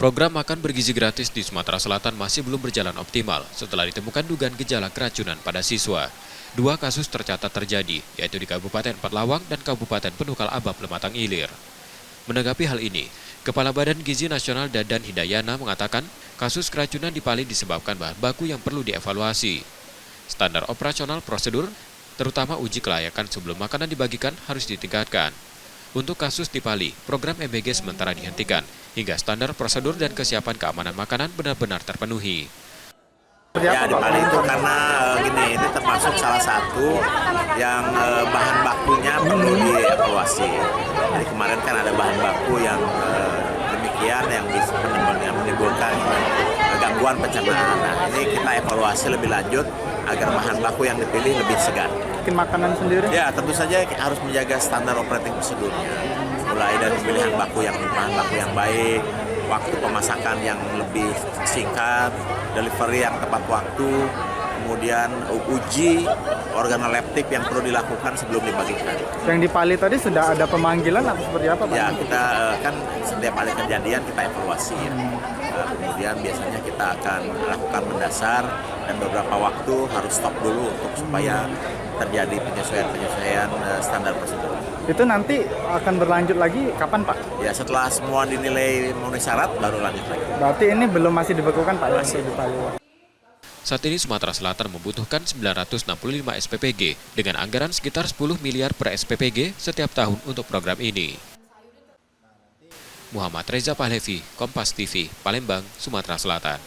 Program makan bergizi gratis di Sumatera Selatan masih belum berjalan optimal setelah ditemukan dugaan gejala keracunan pada siswa. 2 kasus tercatat terjadi, yaitu di Kabupaten Petlawang dan Kabupaten Penukal Abab Lematang Ilir. Menanggapi hal ini, Kepala Badan Gizi Nasional Dadan Hidayana mengatakan kasus keracunan di Pali disebabkan bahan baku yang perlu dievaluasi. Standar operasional prosedur, terutama uji kelayakan sebelum makanan dibagikan harus ditingkatkan. Untuk kasus di Pali, program MBG sementara dihentikan hingga standar prosedur dan kesiapan keamanan makanan benar-benar terpenuhi. Ya, di Pali itu karena ini termasuk salah satu yang bahan bakunya perlu dievaluasi. Jadi kemarin kan ada bahan baku yang demikian yang bisa menimbulkan gangguan pencernaan. Nah, ini kita evaluasi lebih lanjut agar bahan baku yang dipilih lebih segar. Bikin makanan sendiri? Ya, tentu saja harus menjaga standar operating prosedurnya. Mulai dari pemilihan bahan baku yang baik, waktu pemasakan yang lebih singkat, delivery yang tepat waktu, kemudian uji organoleptik yang perlu dilakukan sebelum dibagikan. Yang di Pali tadi sudah ada pemanggilan atau seperti apa, Pak? Ya, kita kan setiap ada kejadian kita evaluasi. Kemudian biasanya kita akan lakukan mendasar dan beberapa waktu harus stop dulu untuk supaya terjadi penyesuaian standar prosedur. Itu nanti akan berlanjut lagi kapan, Pak? Ya, setelah semua dinilai memenuhi syarat baru lanjut lagi. Berarti ini belum masih dibekukan, Pak? Masih di Pali. Saat ini Sumatera Selatan membutuhkan 965 SPPG dengan anggaran sekitar 10 miliar per SPPG setiap tahun untuk program ini. Muhammad Reza Pahlevi, Kompas TV, Palembang, Sumatera Selatan.